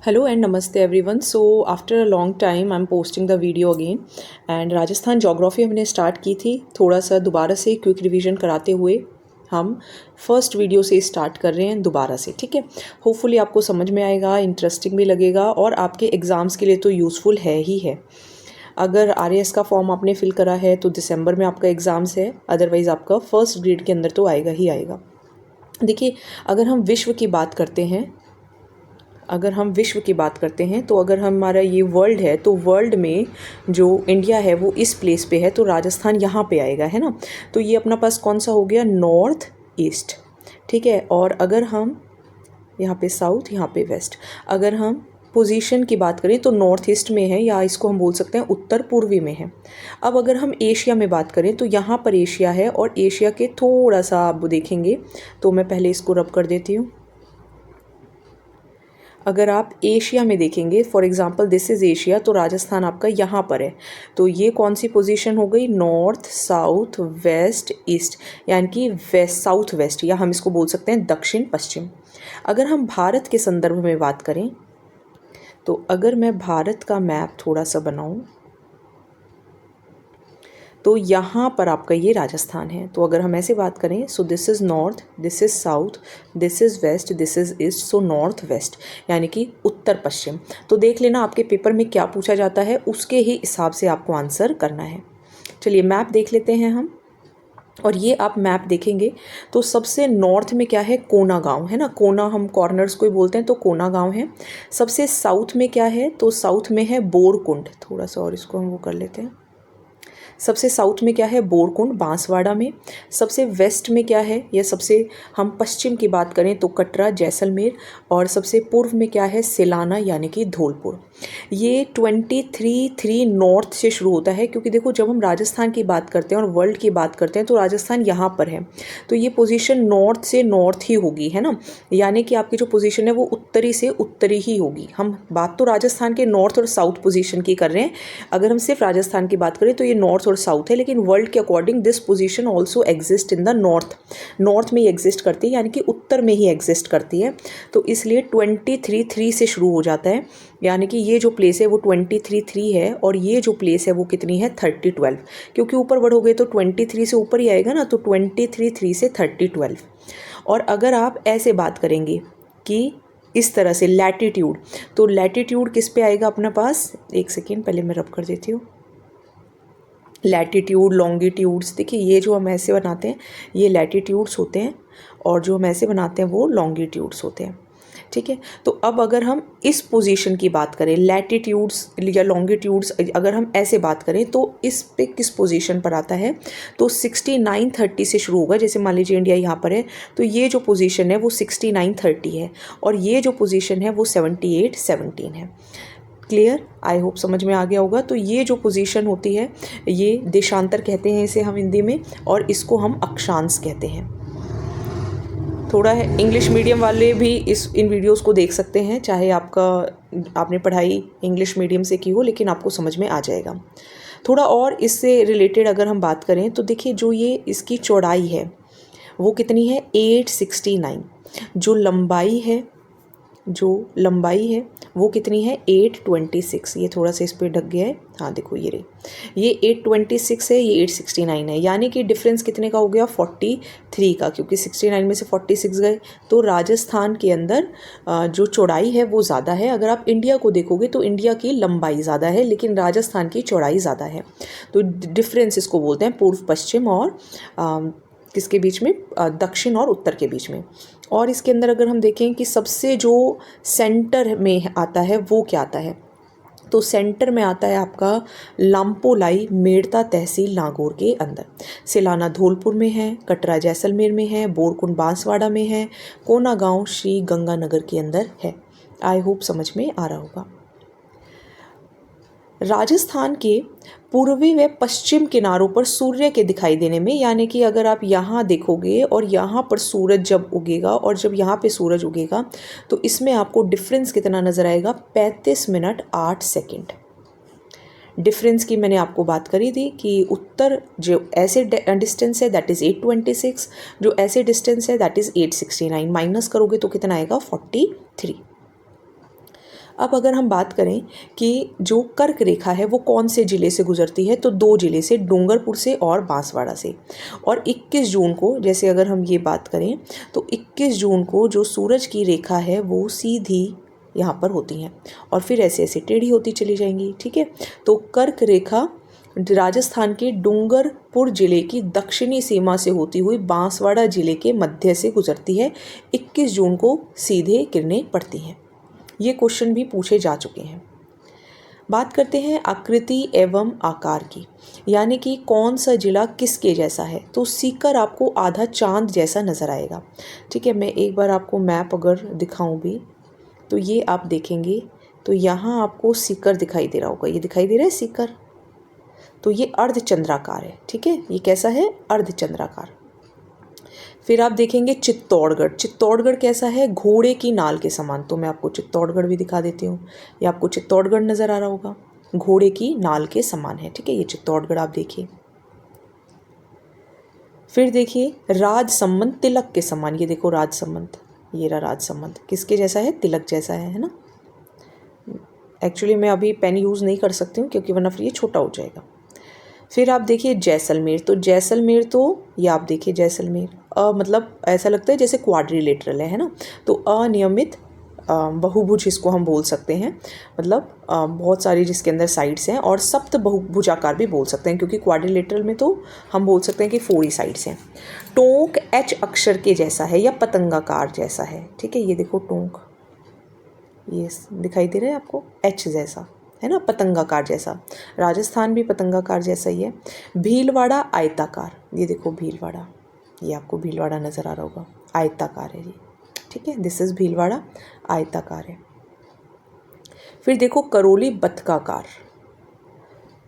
Hello and namaste everyone. So after a long time I'm posting the video again and Rajasthan geography हमने start की थी, थोड़ा सा दोबारा से क्विक रिवीजन कराते हुए हम फर्स्ट वीडियो से स्टार्ट कर रहे हैं दोबारा से। ठीक है, होपफुली आपको समझ में आएगा, इंटरेस्टिंग भी लगेगा और आपके एग्ज़ाम्स के लिए तो यूज़फुल है ही है। अगर RAS का फॉर्म आपने फिल करा है तो दिसंबर में आपका एग्ज़ाम्स है, अदरवाइज़ आपका फर्स्ट ग्रेड के अंदर तो आएगा ही आएगा। देखिए, अगर हम विश्व की बात करते हैं तो अगर हमारा ये वर्ल्ड है तो वर्ल्ड में जो इंडिया है वो इस प्लेस पे है, तो राजस्थान यहाँ पे आएगा, है ना। तो ये अपना पास कौन सा हो गया, नॉर्थ ईस्ट। ठीक है, और अगर हम यहाँ पे साउथ, यहाँ पे वेस्ट, अगर हम पोजीशन की बात करें तो नॉर्थ ईस्ट में है, या इसको हम बोल सकते हैं उत्तर पूर्वी में है। अब अगर हम एशिया में बात करें तो यहाँ पर एशिया है, और एशिया के थोड़ा सा आप देखेंगे तो मैं पहले इसको रब कर देती हूँ। अगर आप एशिया में देखेंगे, for example this is Asia, तो राजस्थान आपका यहाँ पर है। तो ये कौन सी पोजीशन हो गई, नॉर्थ साउथ वेस्ट ईस्ट, यानी कि वेस्ट साउथ वेस्ट, या हम इसको बोल सकते हैं दक्षिण पश्चिम। अगर हम भारत के संदर्भ में बात करें तो अगर मैं भारत का मैप थोड़ा सा बनाऊं तो यहाँ पर आपका ये राजस्थान है। तो अगर हम ऐसे बात करें, so this is north, this is south, this is west, this is east, so north west, यानी कि उत्तर पश्चिम। तो देख लेना आपके पेपर में क्या पूछा जाता है, उसके ही हिसाब से आपको आंसर करना है। चलिए मैप देख लेते हैं हम, और ये आप मैप देखेंगे तो सबसे नॉर्थ में क्या है, कोना गांव है ना। कोना हम कॉर्नर्स को ही बोलते हैं, तो कोना गांव है। सबसे साउथ में क्या है, तो साउथ में है बोरकुंड, थोड़ा सा और इसको हम वो कर लेते हैं। सबसे साउथ में क्या है, बोरकुंड बांसवाड़ा में। सबसे वेस्ट में क्या है, या सबसे हम पश्चिम की बात करें तो कटरा जैसलमेर, और सबसे पूर्व में क्या है, सिलाना यानी कि धौलपुर। ये 23 नॉर्थ से शुरू होता है, क्योंकि देखो जब हम राजस्थान की बात करते हैं और वर्ल्ड की बात करते हैं तो राजस्थान यहाँ पर है, तो ये पोजीशन नॉर्थ से नॉर्थ ही होगी, है ना। यानी कि आपकी जो पोजीशन है वो उत्तरी से उत्तरी ही होगी। हम बात तो राजस्थान के नॉर्थ और साउथ पोजीशन की कर रहे हैं। अगर हम सिर्फ राजस्थान की बात करें तो ये नॉर्थ और साउथ है, लेकिन वर्ल्ड के according this position also exist in the north में ही एग्जिस्ट करती है, यानी कि उत्तर में ही एग्जिस्ट करती है। तो इसलिए 23 से शुरू हो जाता है, यानी कि ये जो प्लेस है वो 23 है, और ये जो प्लेस है वो कितनी है, 30 क्योंकि ऊपर बढ़ोगे तो 23 से ऊपर ही आएगा ना, तो 23 से 30 और अगर आप ऐसे बात करेंगे कि इस तरह से लैटिट्यूड, तो लैटिट्यूड किस पे आएगा अपने पास, एक सेकेंड पहले मैं रब कर देती हूँ। लैटिट्यूड लॉन्गिट्यूड्स, देखिए ये जो हम ऐसे बनाते हैं ये लैटिट्यूड्स होते हैं, और जो हम ऐसे बनाते हैं वो लॉन्गिट्यूड्स होते हैं। ठीक है, तो अब अगर हम इस पोजीशन की बात करें, लैटिट्यूड्स या लॉन्गिट्यूड्स, अगर हम ऐसे बात करें तो इस पे किस पोजीशन पर आता है, तो 69-30 से शुरू होगा। जैसे मान लीजिए इंडिया यहाँ पर है, तो ये जो पोजीशन है वो 69-30 है, और ये जो पोजीशन है वो 78-17 है। क्लियर, आई होप समझ में आ गया होगा। तो ये जो पोजीशन होती है ये देशांतर कहते हैं इसे हम हिंदी में, और इसको हम अक्षांश कहते हैं। थोड़ा है इंग्लिश मीडियम वाले भी इन वीडियोस को देख सकते हैं, चाहे आपने पढ़ाई इंग्लिश मीडियम से की हो, लेकिन आपको समझ में आ जाएगा। थोड़ा और इससे रिलेटेड अगर हम बात करें तो देखिए जो ये इसकी चौड़ाई है वो कितनी है, 869। जो लंबाई है वो कितनी है, 826। ये थोड़ा सा इस पर ढक गया है, हाँ देखो ये ये 826 है, ये 869 है, यानी कि डिफरेंस कितने का हो गया, 43 का, क्योंकि 69 में से 46 गए। तो राजस्थान के अंदर जो चौड़ाई है वो ज़्यादा है। अगर आप इंडिया को देखोगे तो इंडिया की लंबाई ज़्यादा है, लेकिन राजस्थान की चौड़ाई ज़्यादा है। तो डिफरेंस इसको बोलते हैं पूर्व पश्चिम और किसके बीच में, दक्षिण और उत्तर के बीच में। और इसके अंदर अगर हम देखें कि सबसे जो सेंटर में आता है वो क्या आता है, तो सेंटर में आता है आपका लाम्पोलाई मेड़ता तहसील नागौर के अंदर। सिलाना धौलपुर में है, कटरा जैसलमेर में है, बोरकुंड बांसवाड़ा में है, कोना गांव श्री गंगानगर के अंदर है। आई होप समझ में आ रहा होगा। राजस्थान के पूर्वी व पश्चिम किनारों पर सूर्य के दिखाई देने में, यानी कि अगर आप यहाँ देखोगे और यहाँ पर सूरज जब उगेगा और जब यहाँ पे सूरज उगेगा तो इसमें आपको डिफरेंस कितना नज़र आएगा, 35 मिनट 8 सेकंड। डिफरेंस की मैंने आपको बात करी थी कि उत्तर जो ऐसे डिस्टेंस है दैट इज़ 826, जो ऐसे डिस्टेंस है दैट इज़ 869, माइनस करोगे तो कितना आएगा, 43। अब अगर हम बात करें कि जो कर्क रेखा है वो कौन से ज़िले से गुजरती है, तो 2 ज़िले से, डूंगरपुर से और बांसवाड़ा से। और 21 जून को, जैसे अगर हम ये बात करें तो 21 जून को जो सूरज की रेखा है वो सीधी यहाँ पर होती हैं और फिर ऐसे ऐसे टेढ़ी होती चली जाएंगी। ठीक है, तो कर्क रेखा राजस्थान के डूंगरपुर जिले की दक्षिणी सीमा से होती हुई बांसवाड़ा जिले के मध्य से गुजरती है। 21 जून को सीधे किरणें पड़ती हैं। ये क्वेश्चन भी पूछे जा चुके हैं। बात करते हैं आकृति एवं आकार की, यानी कि कौन सा जिला किसके जैसा है। तो सीकर आपको आधा चांद जैसा नज़र आएगा। ठीक है, मैं एक बार आपको मैप अगर दिखाऊं भी तो ये आप देखेंगे तो यहाँ आपको सीकर दिखाई दे रहा होगा, ये दिखाई दे रहा है सीकर, तो ये अर्धचंद्राकार है। ठीक है, ये कैसा है, अर्धचंद्राकार। फिर आप देखेंगे चित्तौड़गढ़, चित्तौड़गढ़ कैसा है, घोड़े की नाल के समान। तो मैं आपको चित्तौड़गढ़ भी दिखा देती हूँ, ये आपको चित्तौड़गढ़ नज़र आ रहा होगा, घोड़े की नाल के समान है। ठीक है, ये चित्तौड़गढ़ आप देखिए। फिर देखिए राजसमंद तिलक के समान, ये देखो राजसमंद, ये रहा राजसमंद, किसके जैसा है, तिलक जैसा है ना। एक्चुअली मैं अभी पेन यूज़ नहीं कर सकती हूँ क्योंकि वरना फिर ये छोटा हो जाएगा। फिर आप देखिए जैसलमेर, तो जैसलमेर तो ये आप देखिए जैसलमेर मतलब ऐसा लगता है जैसे क्वाड्रिलेटरल है ना। तो अनियमित बहुभुज इसको हम बोल सकते हैं, मतलब बहुत सारी जिसके अंदर साइड्स हैं, और सप्त बहुभुजाकार भी बोल सकते हैं क्योंकि क्वाड्रिलेटरल में तो हम बोल सकते हैं कि 4 ही साइड्स हैं। टोंक एच अक्षर के जैसा है या पतंगाकार जैसा है। ठीक है, ये देखो टोंक, ये दिखाई दे रहा है आपको, एच जैसा है ना, पतंगाकार जैसा। राजस्थान भी पतंगाकार जैसा ही है। भीलवाड़ा आयताकार, ये देखो भीलवाड़ा, ये आपको भीलवाड़ा नज़र आ रहा होगा, आयताकार है ये। ठीक है, दिस इज़ भीलवाड़ा, आयताकार है। फिर देखो करौली बतकाकार,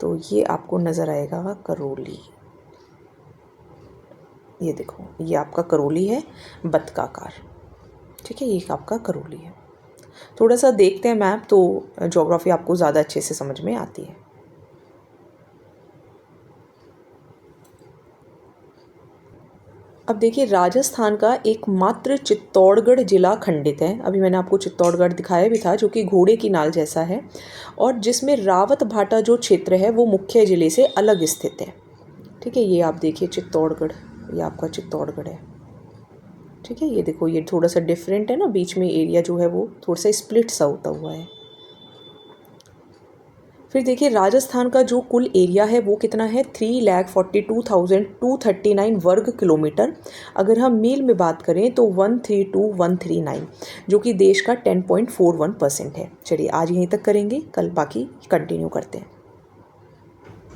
तो ये आपको नज़र आएगा करौली, ये देखो ये आपका करौली है बतकाकार। ठीक है, ये आपका करौली है। थोड़ा सा देखते हैं मैप तो ज्योग्राफी आपको ज़्यादा अच्छे से समझ में आती है। अब देखिए राजस्थान का एकमात्र चित्तौड़गढ़ जिला खंडित है। अभी मैंने आपको चित्तौड़गढ़ दिखाया भी था, जो कि घोड़े की नाल जैसा है और जिसमें रावत भाटा जो क्षेत्र है वो मुख्य जिले से अलग स्थित है। ठीक है, ये आप देखिए चित्तौड़गढ़, ये आपका चित्तौड़गढ़ है। ठीक है, ये देखो ये थोड़ा सा डिफरेंट है ना, बीच में एरिया जो है वो थोड़ा सा स्प्लिट सा होता हुआ है। फिर देखिए राजस्थान का जो कुल एरिया है वो कितना है, 3,42,239 वर्ग किलोमीटर। अगर हम मील में बात करें तो 132,139, जो कि देश का 10.41% है। चलिए आज यहीं तक करेंगे, कल बाकी कंटिन्यू करते हैं।